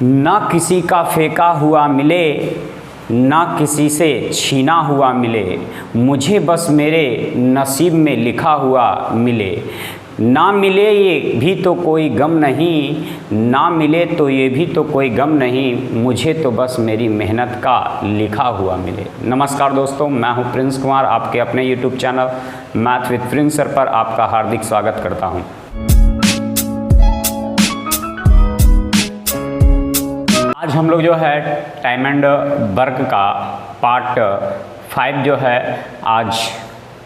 ना किसी का फेंका हुआ मिले, ना किसी से छीना हुआ मिले, मुझे बस मेरे नसीब में लिखा हुआ मिले। ना मिले ये भी तो कोई गम नहीं, ना मिले तो ये भी तो कोई गम नहीं, मुझे तो बस मेरी मेहनत का लिखा हुआ मिले। नमस्कार दोस्तों, मैं हूं प्रिंस कुमार, आपके अपने YouTube channel math with Prince sir पर आपका हार्दिक स्वागत करता हूं। आज हम लोग जो है टाइम एंड वर्क का पार्ट 5 जो है आज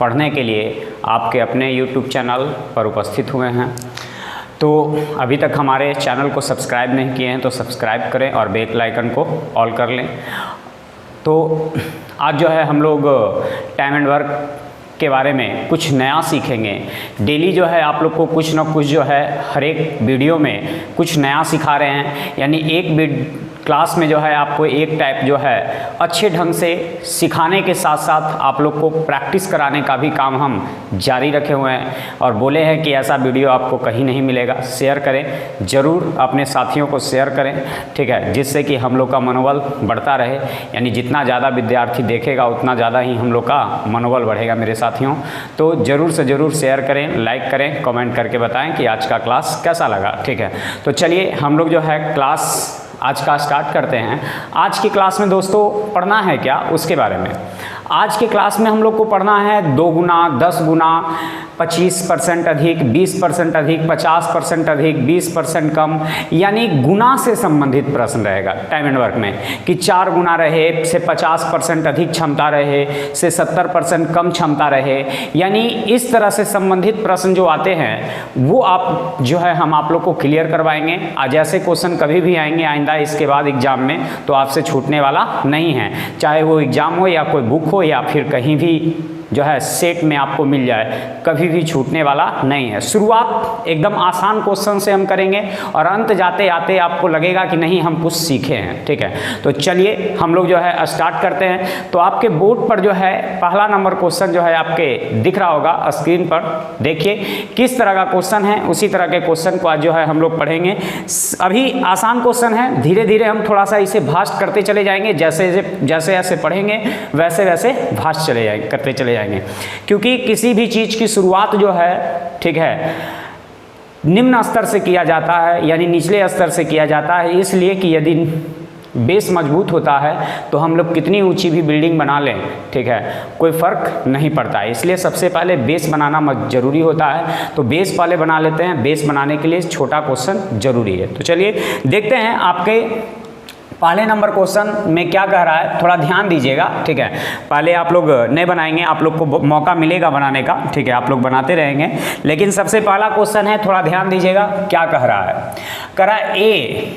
पढ़ने के लिए आपके अपने YouTube चैनल पर उपस्थित हुए हैं। तो अभी तक हमारे चैनल को सब्सक्राइब नहीं किए हैं तो सब्सक्राइब करें और बेल आइकन को ऑल कर लें। तो आज जो है हम लोग टाइम एंड वर्क के बारे में कुछ नया सीखेंगे। डेली जो है आप लोग को कुछ ना कुछ जो है हर एक वीडियो में कुछ नया सिखा रहे हैं, यानी एक क्लास में जो है आपको एक टाइप जो है अच्छे ढंग से सिखाने के साथ साथ आप लोग को प्रैक्टिस कराने का भी काम हम जारी रखे हुए हैं और बोले हैं कि ऐसा वीडियो आपको कहीं नहीं मिलेगा। शेयर करें, ज़रूर अपने साथियों को शेयर करें, ठीक है, जिससे कि हम लोग का मनोबल बढ़ता रहे। यानी जितना ज़्यादा विद्यार्थी देखेगा उतना ज़्यादा ही हम लोग का मनोबल बढ़ेगा मेरे साथियों। तो ज़रूर से ज़रूर शेयर करें, लाइक करें, कमेंट करके बताएं कि आज का क्लास कैसा लगा, ठीक है। तो चलिए हम लोग जो है क्लास आज का स्टार्ट करते हैं। आज की क्लास में दोस्तों पढ़ना है क्या, उसके बारे में। आज के क्लास में हम लोग को पढ़ना है 2 गुना, 10 गुना, 25% अधिक, 20% अधिक, 50% अधिक, 20% कम, यानी गुना से संबंधित प्रश्न रहेगा टाइम एंड वर्क में। कि 4 गुना रहे से 50% अधिक क्षमता रहे से 70% कम क्षमता रहे, यानी इस तरह से संबंधित प्रश्न जो आते हैं वो आप जो है हम आप लोग को क्लियर करवाएंगे। आज ऐसे क्वेश्चन कभी भी आएंगे आइंदा इसके बाद एग्जाम में तो आपसे छूटने वाला नहीं है, चाहे वो एग्जाम हो या कोई बुक हो या फिर कहीं भी जो है सेट में आपको मिल जाए, कभी भी छूटने वाला नहीं है। शुरुआत एकदम आसान क्वेश्चन से हम करेंगे और अंत जाते आते आपको लगेगा कि नहीं हम कुछ सीखे हैं, ठीक है। तो चलिए हम लोग जो है स्टार्ट करते हैं। तो आपके बोर्ड पर जो है पहला नंबर क्वेश्चन जो है आपके दिख रहा होगा स्क्रीन पर, देखिए किस तरह का क्वेश्चन है। उसी तरह के क्वेश्चन को आज जो है हम लोग पढ़ेंगे। अभी आसान क्वेश्चन है, धीरे धीरे हम थोड़ा सा इसे भास्ट करते चले जाएंगे। जैसे जैसे पढ़ेंगे वैसे वैसे भास्ट करते चले जाएंगे, क्योंकि किसी भी चीज़ की शुरुआत जो है, ठीक है, निम्न स्तर से किया जाता है, यानी निचले स्तर से किया जाता है। इसलिए कि यदि बेस मजबूत होता है तो हम लोग कितनी ऊंची भी बिल्डिंग बना लें, ठीक है, कोई फ़र्क नहीं पड़ता है। इसलिए सबसे पहले बेस बनाना ज़रूरी होता है। तो बेस पहले बना लेते हैं। बेस बनाने के लिए छोटा क्वेश्चन ज़रूरी है। तो चलिए देखते हैं आपके पहले नंबर क्वेश्चन में क्या कह रहा है, थोड़ा ध्यान दीजिएगा, ठीक है। पहले आप लोग नहीं बनाएंगे, आप लोग को मौका मिलेगा बनाने का, ठीक है, आप लोग बनाते रहेंगे। लेकिन सबसे पहला क्वेश्चन है, थोड़ा ध्यान दीजिएगा क्या कह रहा है। कह रहा है ए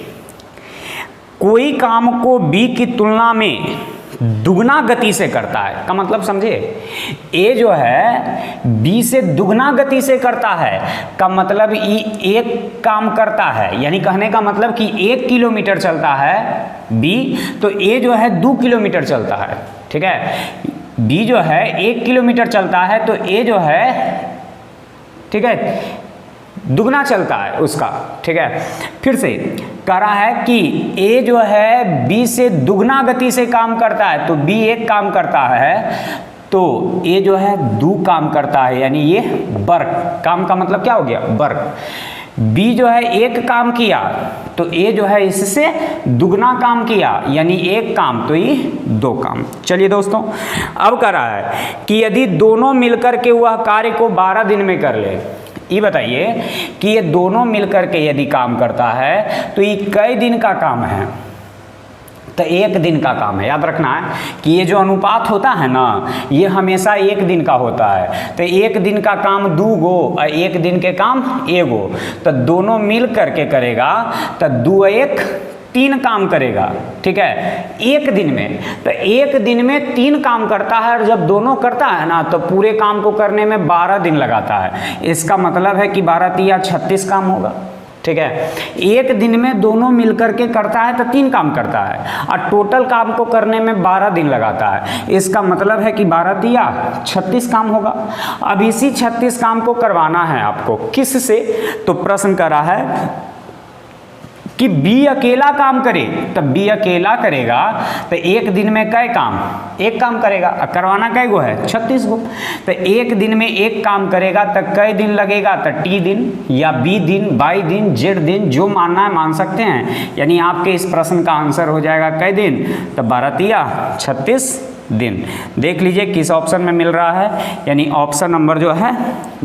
कोई काम को बी की तुलना में दुगना गति से करता है। का मतलब समझे, ए जो है बी से दुगना गति से करता है, का मतलब ई एक काम करता है, यानी कहने का मतलब कि 1 किलोमीटर चलता है बी, तो ए जो है 2 किलोमीटर चलता है, ठीक है। बी जो है 1 किलोमीटर चलता है तो ए जो है, ठीक है, दुगना चलता है उसका, ठीक है। फिर से कह रहा है कि ए जो है बी से दुगना गति से काम करता है, तो बी एक काम करता है तो ए जो है 2 काम करता है, यानी ये वर्क। काम का मतलब क्या हो गया, वर्क। बी जो है 1 काम किया तो ए जो है इससे दुगना काम किया, यानी 1 काम तो ये 2 काम। चलिए दोस्तों, अब कह रहा है कि यदि दोनों मिलकर के वह कार्य को 12 दिन में कर ले। ये बताइए कि ये दोनों मिलकर के यदि काम करता है तो ये कई दिन का काम है, तो 1 दिन का काम है। याद रखना है कि ये जो अनुपात होता है ना, ये हमेशा 1 दिन का होता है। तो 1 दिन का काम 2 गो और 1 दिन के काम 1 गो, तो दोनों मिल करके करेगा तो 2 1 3 काम करेगा, ठीक है, 1 दिन में। तो 1 दिन में 3 काम करता है, और जब दोनों करता है ना तो पूरे काम को करने में 12 दिन लगाता है। इसका मतलब है कि 12 तिया 36 काम होगा, ठीक है। 1 दिन में दोनों मिलकर के करता है तो 3 काम करता है, और टोटल काम को करने में 12 दिन लगाता है। इसका मतलब है कि 12 तिया 36 काम होगा। अब इसी 36 काम को करवाना है आपको किस से, तो प्रश्न कर रहा है कि बी अकेला काम करे, तब बी अकेला करेगा तो एक दिन में कै काम, एक काम करेगा। करवाना कै गो है, 36 गो। तो एक दिन में एक काम करेगा तो कै दिन लगेगा, तो टी दिन या बी दिन, बाई दिन, जेड दिन, जो मानना है मान सकते हैं। यानी आपके इस प्रश्न का आंसर हो जाएगा कै दिन, तो 12 तिया 36 दिन। देख लीजिए किस ऑप्शन में मिल रहा है, यानी ऑप्शन नंबर जो है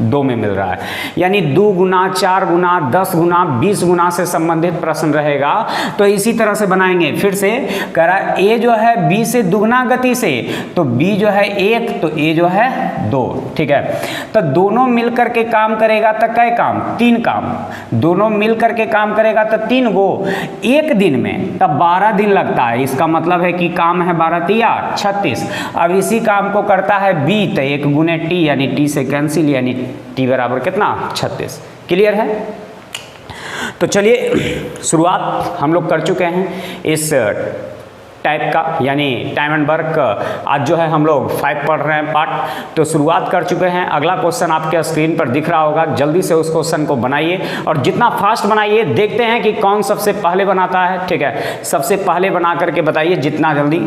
2 में मिल रहा है। यानी 2 गुना, 4 गुना, 10 गुना, 20 गुना से संबंधित प्रश्न रहेगा तो इसी तरह से बनाएंगे। फिर से करा, ए जो है बी से दुगना गति से, तो बी जो है 1, तो ए जो है 2, ठीक है। तो दोनों मिलकर के काम करेगा तो कै काम, 3 काम। दोनों मिलकर के काम करेगा तो 3 गो एक दिन में, तब 12 दिन लगता है। इसका मतलब है कि काम है 12 तिया 36। अब इसी काम को करता है बी, तो 1 गुने टी, यानी टी से कैंसिल, यानी टी बराबर कितना, 36। क्लियर है। तो चलिए शुरुआत हम लोग कर चुके हैं इस टाइप का, यानी टाइम एंड वर्क। आज जो है हम लोग 5 पढ़ रहे हैं पार्ट, तो शुरुआत कर चुके हैं। अगला क्वेश्चन आपके स्क्रीन पर दिख रहा होगा, जल्दी से उस क्वेश्चन को बनाइए और जितना फास्ट बनाइए, देखते हैं कि कौन सबसे पहले बनाता है, ठीक है। सबसे पहले बना करके बताइए जितना जल्दी,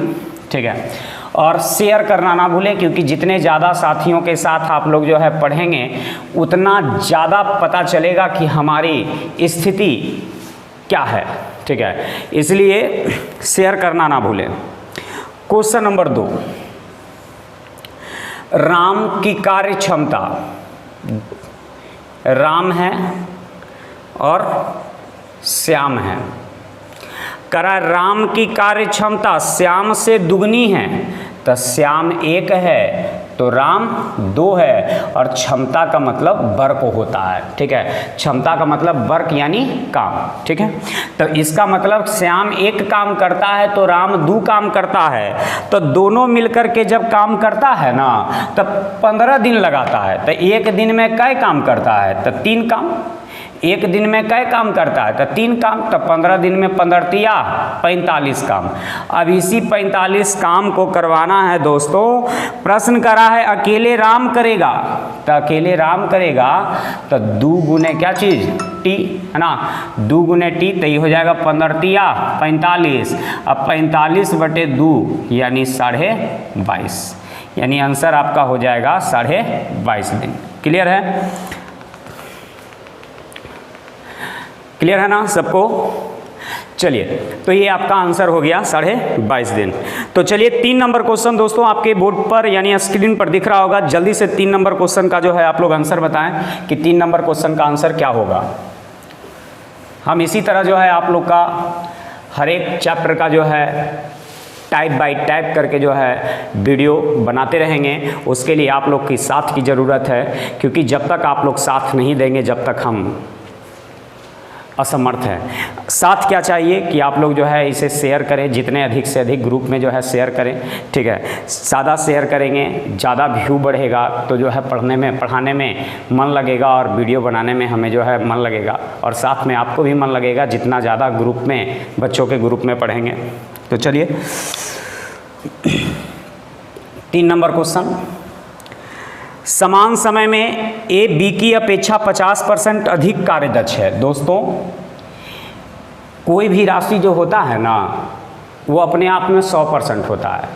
ठीक है। और शेयर करना ना भूलें, क्योंकि जितने ज़्यादा साथियों के साथ आप लोग जो है पढ़ेंगे उतना ज़्यादा पता चलेगा कि हमारी स्थिति क्या है, ठीक है। इसलिए शेयर करना ना भूलें। क्वेश्चन नंबर 2, राम की कार्य क्षमता, राम है और श्याम है। करा राम की कार्य क्षमता श्याम से दुगनी है, तो श्याम 1 है तो राम 2 है, और क्षमता का मतलब वर्क होता है, ठीक है। क्षमता का मतलब वर्क यानी काम, ठीक है। तो इसका मतलब श्याम 1 काम करता है तो राम 2 काम करता है। तो दोनों मिलकर के जब काम करता है ना, तब 15 दिन लगाता है। तो एक दिन में कै काम करता है, तो 3 काम। एक दिन में कै काम करता है, तो 3 काम। तो 15 दिन में 15 तिया 45 काम। अब इसी 45 काम को करवाना है दोस्तों। प्रश्न करा है अकेले राम करेगा, तो अकेले राम करेगा तो 2 गुने क्या चीज़, टी, है ना। 2 गुने टी, तो ये हो जाएगा 15 तिया 45। अब 45/2 यानी 22.5, यानी आंसर आपका हो जाएगा 22.5 दिन। क्लियर है, क्लियर है ना सबको। चलिए, तो ये आपका आंसर हो गया 22.5 दिन। तो चलिए 3 नंबर क्वेश्चन दोस्तों आपके बोर्ड पर यानी स्क्रीन पर दिख रहा होगा। जल्दी से 3 नंबर क्वेश्चन का जो है आप लोग आंसर बताएं कि 3 नंबर क्वेश्चन का आंसर क्या होगा। हम इसी तरह जो है आप लोग का हर एक चैप्टर का जो है टाइप बाय टाइप करके जो है वीडियो बनाते रहेंगे। उसके लिए आप लोग की साथ की ज़रूरत है, क्योंकि जब तक आप लोग साथ नहीं देंगे जब तक हम असमर्थ है। साथ क्या चाहिए कि आप लोग जो है इसे शेयर करें, जितने अधिक से अधिक ग्रुप में जो है शेयर करें, ठीक है। ज़्यादा शेयर करेंगे ज़्यादा व्यू बढ़ेगा, तो जो है पढ़ाने में मन लगेगा और वीडियो बनाने में हमें जो है मन लगेगा, और साथ में आपको भी मन लगेगा जितना ज़्यादा ग्रुप में बच्चों के ग्रुप में पढ़ेंगे। तो चलिए 3 नंबर क्वेश्चन, समान समय में ए बी की अपेक्षा 50% अधिक कार्यदक्ष है। दोस्तों कोई भी राशि जो होता है ना, वो अपने आप में 100% होता है।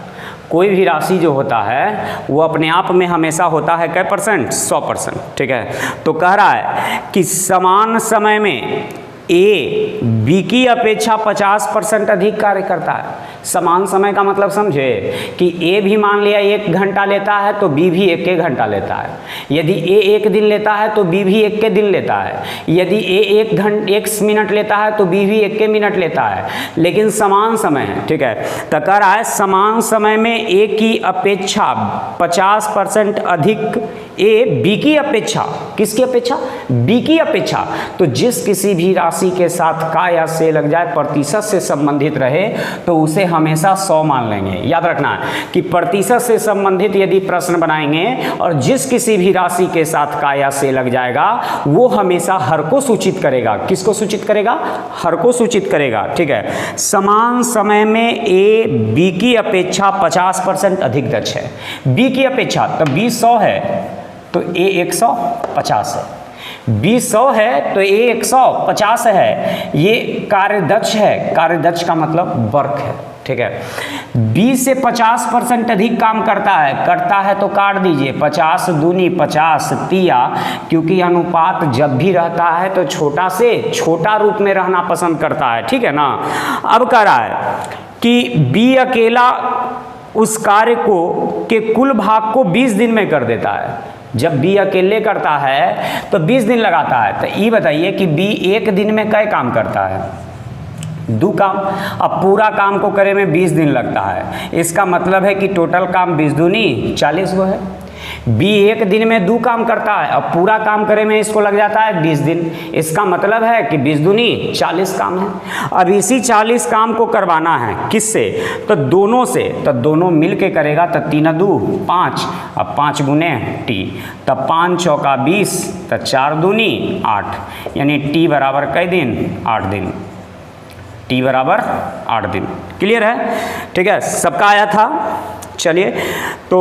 कोई भी राशि जो होता है वो अपने आप में हमेशा होता है कै परसेंट, 100%, ठीक है। तो कह रहा है कि समान समय में ए बी की अपेक्षा 50% अधिक कार्य करता है। समान समय का मतलब समझे कि ए भी मान लिया 1 घंटा लेता है तो बी भी 1 घंटा लेता है। यदि ए 1 दिन लेता है तो बी भी 1 दिन लेता है। यदि ए 1 मिनट लेता है तो बी भी 1 मिनट लेता है, लेकिन समान समय है, ठीक है। तो कह रहा है समान समय में ए की अपेक्षा 50% अधिक, ए बी की अपेक्षा, किसकी अपेक्षा, बी की अपेक्षा। तो जिस किसी भी राशि के साथ का या से लग जाए, प्रतिशत से संबंधित रहे, तो उसे हमेशा 100 मान लेंगे। याद रखना है कि प्रतिशत से संबंधित यदि प्रश्न बनाएंगे और जिस किसी भी राशि के साथ का या से लग जाएगा, वो हमेशा हर को सूचित करेगा। किसको सूचित करेगा, हर को सूचित करेगा, ठीक है। समान समय में ए बी की अपेक्षा 50% अधिक दक्ष है। बी की अपेक्षा, तो बी 100 है तो ए 150 है। बी 100 है तो ए 150 है, ये कार्यदक्ष है, कार्यदक्ष का मतलब वर्क है, ठीक है। बी से 50% अधिक काम करता है तो काट दीजिए, 50 दूनी 50 तिया, क्योंकि अनुपात जब भी रहता है तो छोटा से छोटा रूप में रहना पसंद करता है, ठीक है ना। अब कह रहा है कि बी अकेला उस कार्य को के कुल भाग को 20 दिन में कर देता है। जब बी अकेले करता है तो 20 दिन लगाता है, तो ये बताइए कि बी एक दिन में कै काम करता है? 2 काम। अब पूरा काम को करे में 20 दिन लगता है, इसका मतलब है कि टोटल काम 20 दूनी 40 गो है। बी एक दिन में 2 काम करता है, अब पूरा काम करे में इसको लग जाता है 20 दिन, इसका मतलब है कि 20 दूनी 40 काम है। अब इसी 40 काम को करवाना है किससे? तो दोनों से, तो दोनों मिल के करेगा, तो 3 2 5, अब 5 गुने टी, तब 5 चौका 20, तो 4 दूनी 8, यानी टी बराबर कै दिन? 8 दिन। टी बराबर 8 दिन। क्लियर है? ठीक है, सबका आया था। चलिए, तो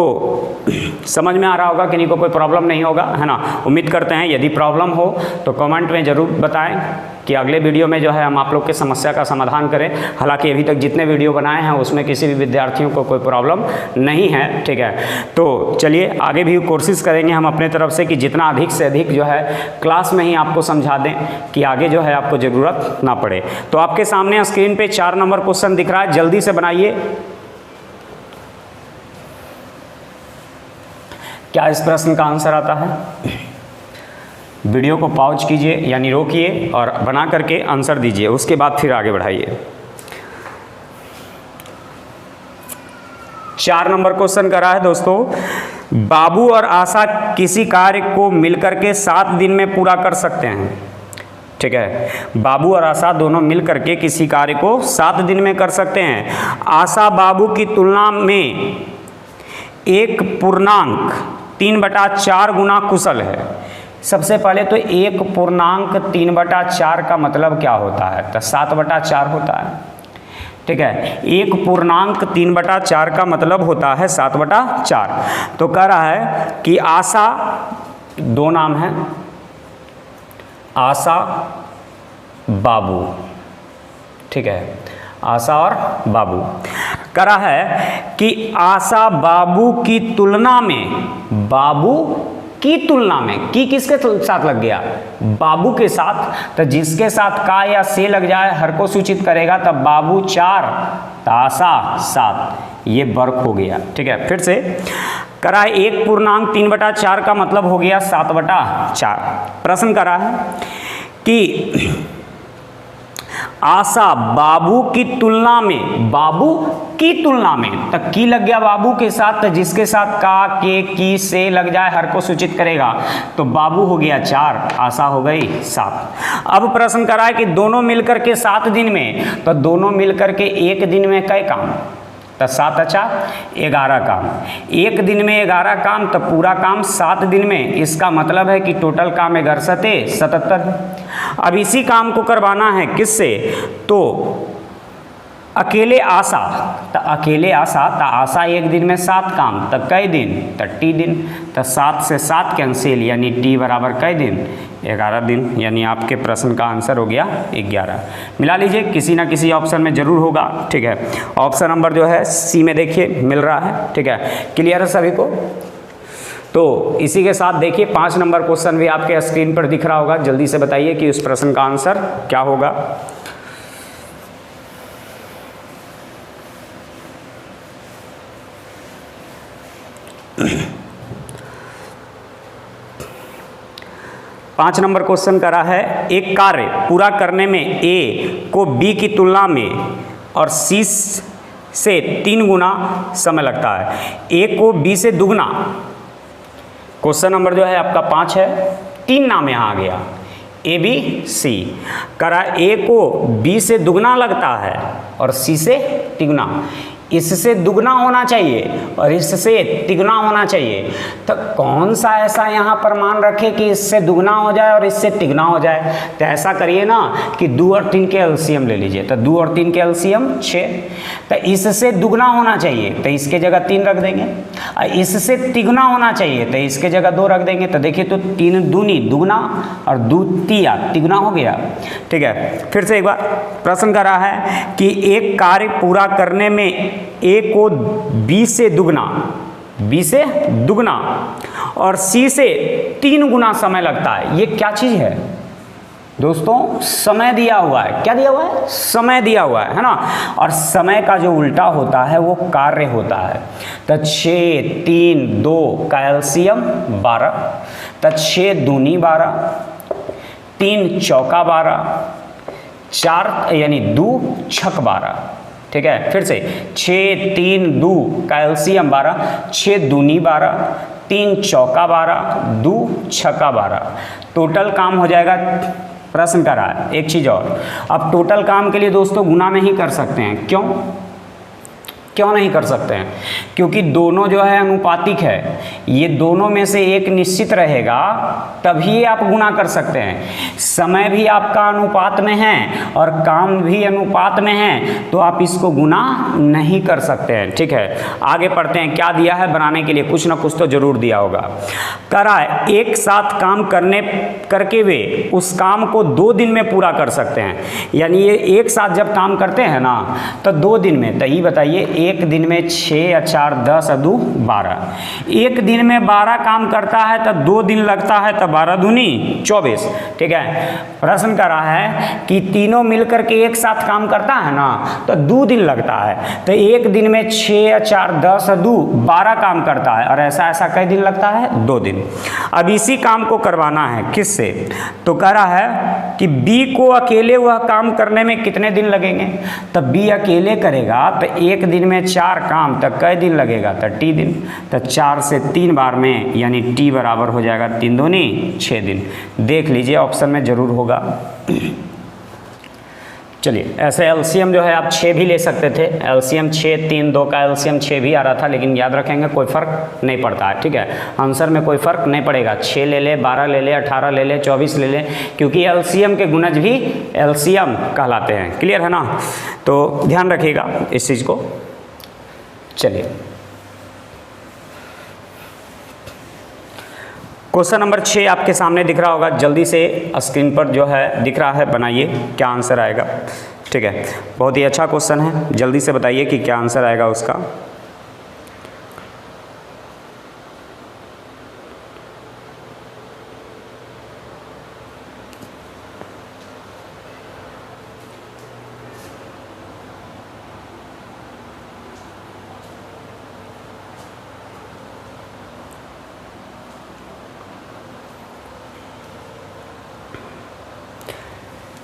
समझ में आ रहा होगा कि नहीं, को कोई प्रॉब्लम नहीं होगा, है ना। उम्मीद करते हैं यदि प्रॉब्लम हो तो कमेंट में ज़रूर बताएं कि अगले वीडियो में जो है हम आप लोग के समस्या का समाधान करें। हालांकि अभी तक जितने वीडियो बनाए हैं उसमें किसी भी विद्यार्थियों को कोई प्रॉब्लम नहीं है, ठीक है। तो चलिए आगे भी कोशिश करेंगे हम अपने तरफ से कि जितना अधिक से अधिक जो है क्लास में ही आपको समझा दें कि आगे जो है आपको ज़रूरत ना पड़े। तो आपके सामने स्क्रीन पर 4 नंबर क्वेश्चन दिख रहा है, जल्दी से बनाइए। क्या इस प्रश्न का आंसर आता है? वीडियो को पॉज कीजिए, यानी रोकिए और बना करके आंसर दीजिए, उसके बाद फिर आगे बढ़ाइए। 4 नंबर क्वेश्चन कर रहा है दोस्तों, बाबू और आशा किसी कार्य को मिलकर के 7 दिन में पूरा कर सकते हैं, ठीक है। बाबू और आशा दोनों मिल करके किसी कार्य को 7 दिन में कर सकते हैं। आशा बाबू की तुलना में 1 पूर्णांक 3/4 गुना कुशल है। सबसे पहले तो 1 पूर्णांक 3/4 का मतलब क्या होता है? तो 7/4 होता है, ठीक है। 1 पूर्णांक 3/4 का मतलब होता है 7/4। तो कह रहा है कि आशा, 2 नाम है, आशा बाबू, ठीक है, आशा और बाबू। करा है कि आशा बाबू की तुलना में, बाबू की तुलना में, की किसके साथ लग गया? बाबू के साथ। तो जिसके साथ का या से लग जाए हर को सूचित करेगा, तब बाबू 4 तो आशा 7, ये वर्क हो गया, ठीक है। फिर से करा है 1 पूर्णांक 3/4 का मतलब हो गया 7/4। प्रश्न करा है कि आशा बाबू की तुलना में, बाबू की तुलना में, तक की लग गया बाबू के साथ, तो जिसके साथ का, के, की, से लग जाए हर को सूचित करेगा, तो बाबू हो गया 4, आशा हो गई 7। अब प्रश्न करा है कि दोनों मिलकर के 7 दिन में, तो दोनों मिलकर के 1 दिन में कै काम? तो 7 × 11 काम। 1 दिन में 11 काम, तो पूरा काम 7 दिन में, इसका मतलब है कि टोटल काम 11×7 = 77 है। अब इसी काम को करवाना है किससे? तो अकेले आशा, तो अकेले आशा, तो आशा 1 दिन में 7 काम, तो कै दिन? तो टी दिन। तो 7 से 7 कैंसिल, यानी टी बराबर कै दिन? 11 दिन, यानी आपके प्रश्न का आंसर हो गया 11। मिला लीजिए, किसी ना किसी ऑप्शन में जरूर होगा, ठीक है। ऑप्शन नंबर जो है सी में देखिए मिल रहा है, ठीक है। क्लियर है सभी को? तो इसी के साथ देखिए 5 नंबर क्वेश्चन भी आपके स्क्रीन पर दिख रहा होगा, जल्दी से बताइए कि उस प्रश्न का आंसर क्या होगा। पाँच नंबर क्वेश्चन करा है, एक कार्य पूरा करने में ए को बी की तुलना में और सी से 3 गुना समय लगता है, ए को बी से दुगना। क्वेश्चन नंबर जो है आपका 5 है, 3 नाम यहाँ आ गया, ए बी सी। करा ए को बी से दुगना लगता है और सी से तिगुना। इससे दुगना होना चाहिए और इससे तिगुना होना चाहिए। तो कौन सा ऐसा यहाँ पर मान रखे कि इससे दुगना हो जाए और इससे तिगुना हो जाए? तो ऐसा करिए ना कि 2 और 3 के एलसीएम ले लीजिए। तो 2 और 3 के एलसीएम 6। तो इससे दुगना होना चाहिए तो इसके जगह 3 रख देंगे, और इससे तिगुना होना चाहिए तो इसके जगह 2 रख देंगे। तो देखिए, तो 3 दूनी दुगना और 2 तिया तिगुना हो गया। ठीक है, फिर से एक बार प्रश्न कर रहा है कि एक कार्य पूरा करने में ए को बी से दुगना और सी से 3 गुना समय लगता है। ये क्या चीज है दोस्तों? समय दिया हुआ है। क्या दिया हुआ है? समय दिया हुआ है ना। और समय का जो उल्टा होता है वो कार्य होता है। तो 6 3 2 का एलसीएम 12। तो 6 दूनी 12, 3 चौका 12, 4 यानी 2 छक 12। ठीक है, फिर से 6 3 2 का एलसीएम 12, 6 दूनी 12, 3 चौका 12, 2 छक्का 12। टोटल काम हो जाएगा। प्रश्न कर रहा है एक चीज़ और, अब टोटल काम के लिए दोस्तों गुना नहीं कर सकते हैं। क्यों नहीं कर सकते हैं? क्योंकि दोनों जो है अनुपातिक है। ये दोनों में से एक निश्चित रहेगा तभी आप गुना कर सकते हैं। समय भी आपका अनुपात में है और काम भी अनुपात में है, तो आप इसको गुना नहीं कर सकते हैं। ठीक है, आगे पढ़ते हैं। क्या दिया है बनाने के लिए? कुछ ना कुछ तो जरूर दिया होगा। करा है एक साथ काम करके वे उस काम को 2 दिन में पूरा कर सकते हैं। यानी ये एक साथ जब काम करते हैं ना तो 2 दिन में। तो ये बताइए, एक दिन में 6 या 4 10 और 2 12। एक दिन में 12 काम करता है तो 2 दिन लगता है, तो 12 दूनी 24। ठीक है, प्रश्न कर रहा है कि तीनों मिलकर के एक साथ काम करता है ना तो 2 दिन लगता है। तो एक दिन में 6 या 4 10 और 2 12 काम करता है, और ऐसा कई दिन लगता है? 2 दिन। अब इसी काम को करवाना है किससे? तो कह रहा है कि बी को अकेले वह काम करने में कितने दिन लगेंगे? तो बी अकेले करेगा तो एक दिन में 4 काम, तक कई दिन लगेगा? तो टी दिन। तो 4 से 3 बार में यानी टी बराबर हो जाएगा 3 दूनी 6 दिन। देख लीजिए ऑप्शन में जरूर होगा। चलिए, ऐसे एलसीएम जो है आप 6 भी ले सकते थे। एलसीएम 6 3 2 का एलसीएम 6 भी आ रहा था, लेकिन याद रखेंगे कोई फ़र्क नहीं पड़ता है। ठीक है, आंसर में कोई फ़र्क नहीं पड़ेगा। 6 ले ले, 12 ले ले, 18 ले ले, 24 ले ले, क्योंकि एलसीएम के गुणज भी एलसीएम कहलाते हैं। क्लियर है ना? तो ध्यान रखिएगा इस चीज़ को। चलिए, क्वेश्चन नंबर 6 आपके सामने दिख रहा होगा। जल्दी से स्क्रीन पर जो है दिख रहा है, बनाइए क्या आंसर आएगा। ठीक है, बहुत ही अच्छा क्वेश्चन है। जल्दी से बताइए कि क्या आंसर आएगा उसका।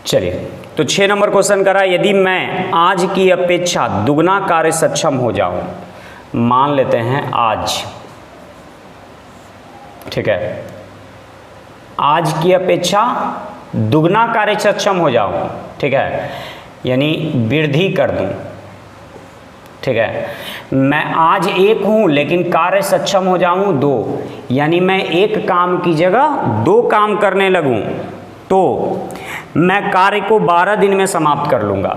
चलिए, तो 6 नंबर क्वेश्चन करा, यदि मैं आज की अपेक्षा दुगना कार्य सक्षम हो जाऊं, मान लेते हैं आज। ठीक है, आज की अपेक्षा दुगना कार्य सक्षम हो जाऊं। ठीक है, यानी वृद्धि कर दूं। ठीक है, मैं आज 1 हूं लेकिन कार्य सक्षम हो जाऊं 2, यानी मैं एक काम की जगह 2 काम करने लगूं तो मैं कार्य को 12 दिन में समाप्त कर लूँगा।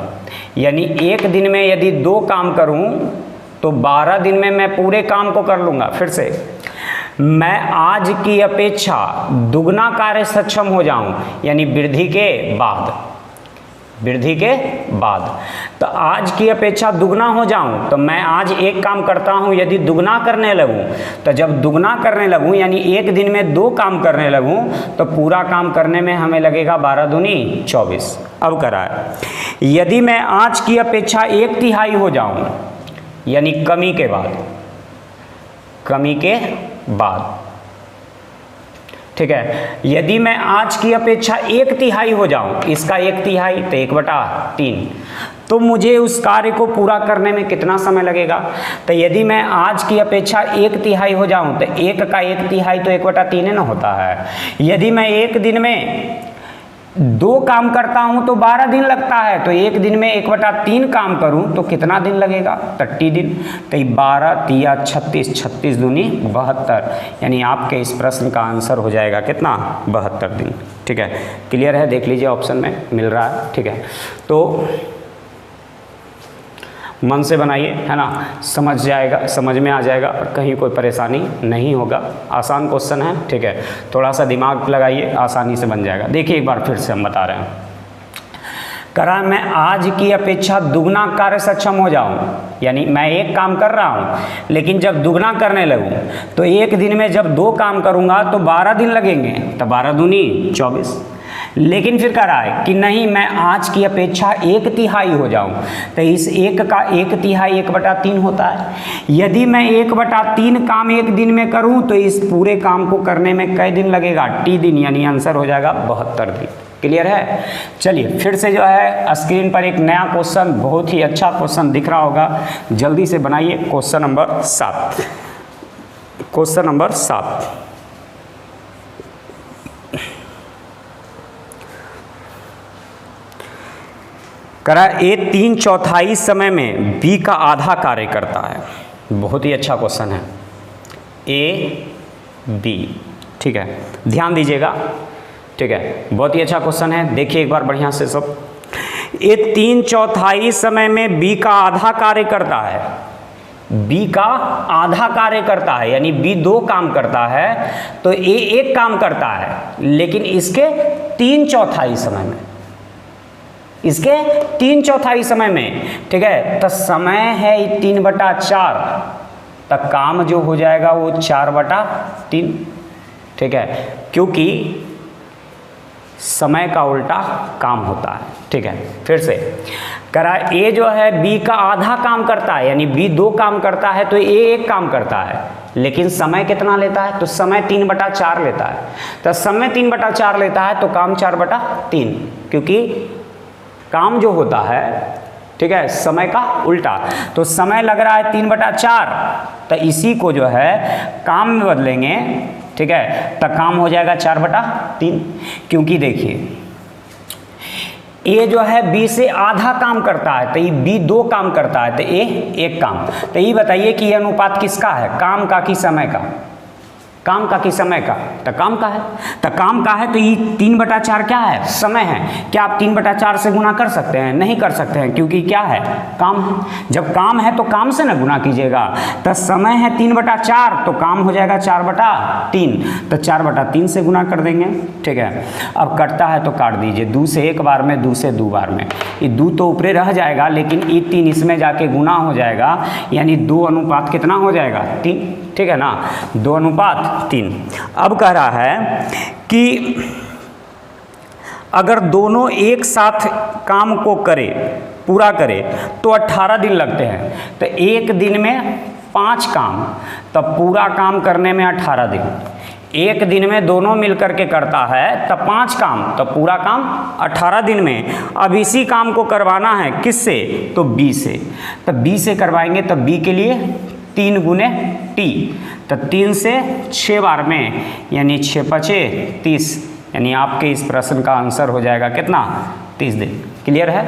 यानी एक दिन में यदि 2 काम करूँ तो 12 दिन में मैं पूरे काम को कर लूँगा। फिर से, मैं आज की अपेक्षा दुगना कार्य सक्षम हो जाऊँ, यानी वृद्धि के बाद। तो आज की अपेक्षा दुगना हो जाऊं तो मैं आज 1 काम करता हूं, यदि दुगना करने लगूं तो जब दुगना करने लगूं यानी एक दिन में 2 काम करने लगूं तो पूरा काम करने में हमें लगेगा 12 दूनी 24। अब करा है, यदि मैं आज की अपेक्षा 1/3 हो जाऊं, यानी कमी के बाद। ठीक है, यदि मैं आज की अपेक्षा 1/3 हो जाऊं, इसका 1/3 तो 1/3, तो मुझे उस कार्य को पूरा करने में कितना समय लगेगा? तो यदि मैं आज की अपेक्षा 1/3 हो जाऊं तो 1 का 1/3 तो 1/3 ना होता है। यदि मैं एक दिन में 2 काम करता हूँ तो 12 दिन लगता है, तो एक दिन में 1/3 काम करूँ तो कितना दिन लगेगा? 30 दिन। तो 12 तिया 36, 36 दूनी 72, यानी आपके इस प्रश्न का आंसर हो जाएगा कितना? 72 दिन। ठीक है, क्लियर है? देख लीजिए ऑप्शन में मिल रहा है। ठीक है, तो मन से बनाइए, है ना, समझ जाएगा, समझ में आ जाएगा और कहीं कोई परेशानी नहीं होगा। आसान क्वेश्चन है। ठीक है, थोड़ा सा दिमाग लगाइए, आसानी से बन जाएगा। देखिए एक बार फिर से हम बता रहे हैं। करा मैं आज की अपेक्षा दुगना कार्य सक्षम हो जाऊं, यानी मैं एक काम कर रहा हूं लेकिन जब दुगना करने लगूं तो एक दिन में जब 2 काम करूंगा तो 12 दिन लगेंगे, तो 12 दूनी 24। लेकिन फिर कह रहा है कि नहीं, मैं आज की अपेक्षा 1/3 हो जाऊं, तो इस 1 का 1/3 1/3 होता है। यदि मैं 1/3 काम एक दिन में करूं तो इस पूरे काम को करने में कै दिन लगेगा? T दिन, यानी आंसर हो जाएगा 72 दिन। क्लियर है? चलिए फिर से जो है स्क्रीन पर एक नया क्वेश्चन, बहुत ही अच्छा क्वेश्चन दिख रहा होगा, जल्दी से बनाइए। Question number 7। क्वेश्चन नंबर 7 करा ए 3/4 समय में बी का आधा कार्य करता है। बहुत ही अच्छा क्वेश्चन है, ए बी। ठीक है, ध्यान दीजिएगा। ठीक है, बहुत ही अच्छा क्वेश्चन है, देखिए एक बार बढ़िया से सब। ए 3/4 समय में बी का आधा कार्य करता है। बी का आधा कार्य करता है, यानी बी 2 काम करता है तो ए 1 काम करता है, लेकिन इसके 3/4 समय में, इसके 3/4 समय में। ठीक है, तो समय है 3/4, तो काम जो हो जाएगा वो 4/3। ठीक है, क्योंकि समय का उल्टा काम होता है। ठीक है, फिर से करा ए जो है बी का आधा काम करता है, यानी बी 2 काम करता है तो ए 1 काम करता है, लेकिन समय कितना लेता है? तो समय 3/4 लेता है। तो समय 3/4 लेता है तो काम 4/3, क्योंकि काम जो होता है, ठीक है, समय का उल्टा। तो समय लग रहा है 3/4, तो इसी को जो है काम में बदलेंगे। ठीक है, तो काम हो जाएगा 4/3, क्योंकि देखिए ए जो है बी से आधा काम करता है, तो ये बी 2 काम करता है तो ए 1 काम। तो ये बताइए कि ये अनुपात किसका है? काम का कि समय का? काम का कि समय का? तो काम का है। तो काम का है तो ये 3/4 क्या है? समय है। क्या आप 3/4 से गुना कर सकते हैं? नहीं कर सकते हैं, क्योंकि क्या है? काम है। जब काम है तो काम से ना गुना कीजिएगा। तो समय है 3/4, तो काम हो जाएगा 4/3, तो 4/3 से गुना कर देंगे। ठीक है, अब कटता है तो काट दीजिए, 2 से 1 बार में, 2 से 2 बार में। ये 2 तो ऊपरे रह जाएगा, लेकिन ये 3 इसमें जाके गुना हो जाएगा, यानी 2 अनुपात कितना हो जाएगा? 3। ठीक है ना, 2/3। अब कह रहा है कि अगर दोनों एक साथ काम को करे, पूरा करे, तो 18 दिन लगते हैं। तो एक दिन में 5 काम, तब पूरा काम करने में 18 दिन। एक दिन में दोनों मिलकर के करता है तब 5 काम, तो पूरा काम 18 दिन में। अब इसी काम को करवाना है किससे? तो बी से। तो बी से करवाएंगे, तो बी के लिए 3 गुने टी, तो 3 से 6 बार में, यानी 6×5 30, यानी आपके इस प्रश्न का आंसर हो जाएगा कितना? 30 दिन। क्लियर है?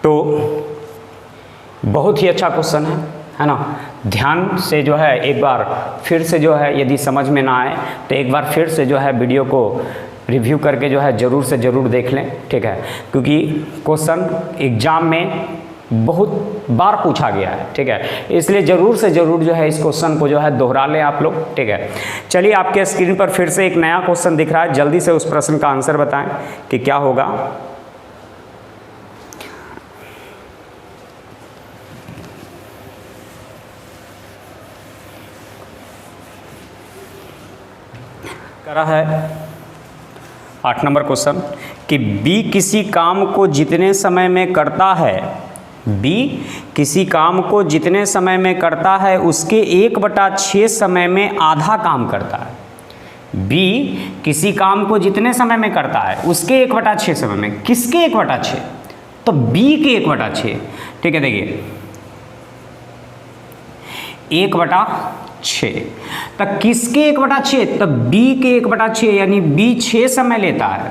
तो बहुत ही अच्छा क्वेश्चन है ना। ध्यान से जो है एक बार फिर से जो है, यदि समझ में ना आए तो एक बार फिर से जो है वीडियो को रिव्यू करके जो है ज़रूर से ज़रूर देख लें। ठीक है, क्योंकि क्वेश्चन एग्ज़ाम में बहुत बार पूछा गया है। ठीक है, इसलिए ज़रूर से ज़रूर जो है इस क्वेश्चन को जो है दोहरा लें आप लोग। ठीक है, चलिए आपके स्क्रीन पर फिर से एक नया क्वेश्चन दिख रहा है, जल्दी से उस प्रश्न का आंसर बताएं कि क्या होगा। करा है 8 नंबर क्वेश्चन कि बी किसी काम को जितने समय में करता है, बी किसी काम को जितने समय में करता है उसके 1/6 समय में आधा काम करता है। बी किसी काम को जितने समय में करता है उसके 1/6 समय में। किसके 1/6? तो बी के 1/6। ठीक है, देखिए 1/6 6। तो किसके 1/6? तो b के 1/6, यानी b 6 समय लेता है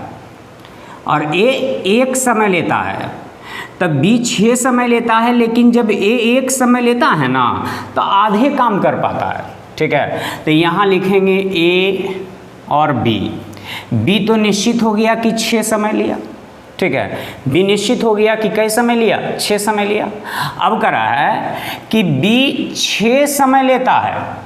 और a 1 समय लेता है। तब b 6 समय लेता है, लेकिन जब a 1 समय लेता है ना तो आधे काम कर पाता है। ठीक है, तो यहाँ लिखेंगे a और b। b तो निश्चित हो गया कि 6 समय लिया। ठीक है, b निश्चित हो गया कि कई समय लिया? 6 समय लिया। अब करा है कि b 6 समय लेता है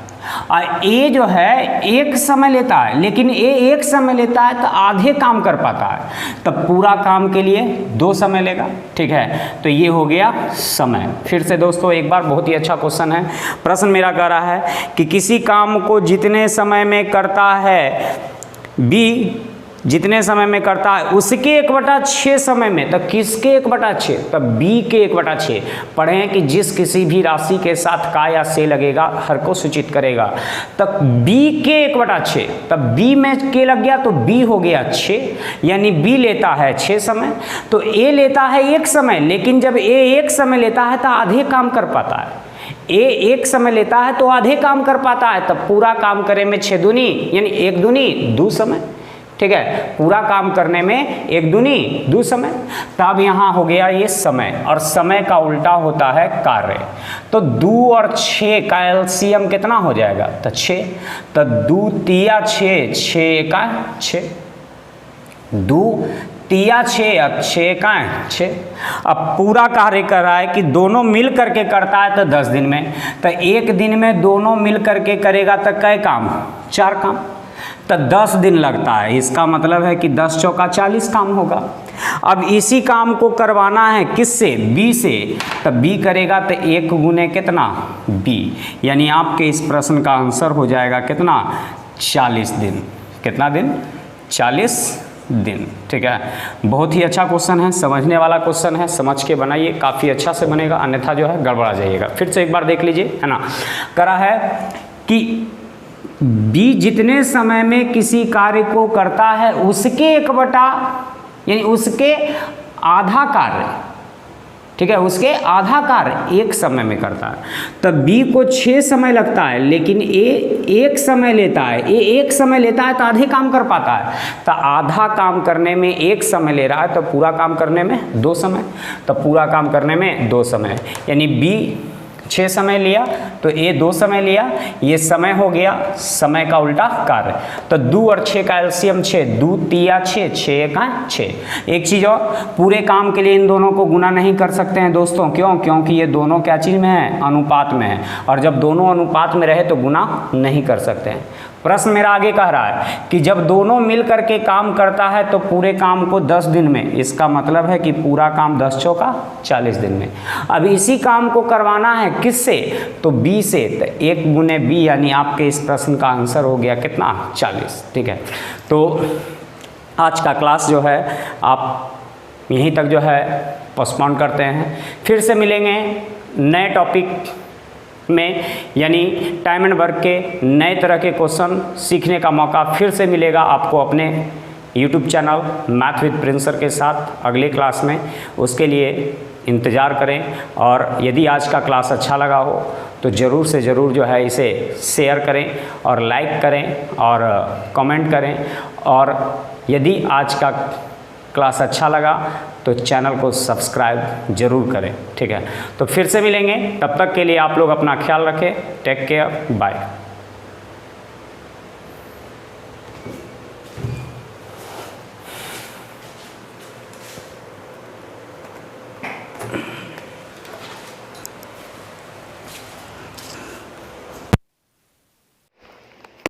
और a जो है 1 समय लेता है, लेकिन a 1 समय लेता है तो आधे काम कर पाता है, तब पूरा काम के लिए 2 समय लेगा। ठीक है, तो ये हो गया समय। फिर से दोस्तों एक बार, बहुत ही अच्छा क्वेश्चन है। प्रश्न मेरा कह रहा है कि किसी काम को जितने समय में करता है b, जितने समय में करता है उसके 1/6 समय में, तो किसके 1/6? तो b के 1/6। पढ़ें कि जिस किसी भी राशि के साथ का या से लगेगा हर को सूचित करेगा। तब b के 1/6, तब b में के लग गया तो b हो गया 6, यानी b लेता है 6 समय, तो a लेता है 1 समय, लेकिन जब a 1 समय लेता है तो आधे काम कर पाता है। a 1 समय लेता है तो आधे काम कर पाता है, तब पूरा काम करे में 6 दूनी यानी 1 दूनी 2 समय। ठीक है, पूरा काम करने में 1 दूनी 2 समय। तब यहाँ हो गया ये समय, और समय का उल्टा होता है कार्य। तो 2 और 6 का एलसीएम कितना हो जाएगा? तो 6। तो 2 तिया 6, 6 का 6, 2 तिया 6 और 6 का 6। अब पूरा कार्य कर रहा है कि दोनों मिल करके करता है तो 10 दिन में, तो 1 दिन में दोनों मिल करके करेगा तो कै काम? 4 काम, तो 10 दिन लगता है। इसका मतलब है कि 10 चौका 40 काम होगा। अब इसी काम को करवाना है किससे? b से, तो b करेगा तो 1 गुने कितना? b, यानी आपके इस प्रश्न का आंसर हो जाएगा कितना? 40 दिन। कितना दिन? 40 दिन। ठीक है, बहुत ही अच्छा क्वेश्चन है, समझने वाला क्वेश्चन है, समझ के बनाइए, काफ़ी अच्छा से बनेगा, अन्यथा जो है गड़बड़ा जाइएगा। फिर से एक बार देख लीजिए, है ना। करा है कि b जितने समय में किसी कार्य को करता है उसके 1 यानी उसके आधा कार्य, ठीक है, उसके आधा कार्य 1 समय में करता है। तब b को 6 समय लगता है, लेकिन a 1 समय लेता है। a 1 समय लेता है तो आधे काम कर पाता है, तो आधा काम करने में 1 समय ले रहा है, तो पूरा काम करने में 2 समय। तो पूरा काम करने में 2 समय, यानी b 6 समय लिया तो a 2 समय लिया, ये समय हो गया समय का उल्टा कार्य। तो 2 और 6 का एलसीएम 6, 2 तिया 6, 6 का 6। एक चीज़ और, पूरे काम के लिए इन दोनों को गुना नहीं कर सकते हैं दोस्तों। क्यों? क्योंकि ये दोनों क्या चीज़ में है? अनुपात में है, और जब दोनों अनुपात में रहे तो गुना नहीं कर सकते हैं। प्रश्न मेरा आगे कह रहा है कि जब दोनों मिल करके काम करता है तो पूरे काम को 10 दिन में, इसका मतलब है कि पूरा काम 10 चौका 40 दिन में। अब इसी काम को करवाना है किससे? तो b से, तो 1 गुने b, यानी आपके इस प्रश्न का आंसर हो गया कितना? 40। ठीक है, तो आज का क्लास जो है आप यहीं तक जो है पोस्टपोन करते हैं। फिर से मिलेंगे नए टॉपिक में, यानी टाइम एंड वर्क के नए तरह के क्वेश्चन सीखने का मौका फिर से मिलेगा आपको अपने YouTube channel math with Prince sir के साथ अगले क्लास में। उसके लिए इंतज़ार करें, और यदि आज का क्लास अच्छा लगा हो तो ज़रूर से ज़रूर जो है इसे शेयर करें और लाइक करें और कमेंट करें। और यदि आज का क्लास अच्छा लगा तो चैनल को सब्सक्राइब जरूर करें। ठीक है, तो फिर से मिलेंगे, तब तक के लिए आप लोग अपना ख्याल रखें। Take care, bye.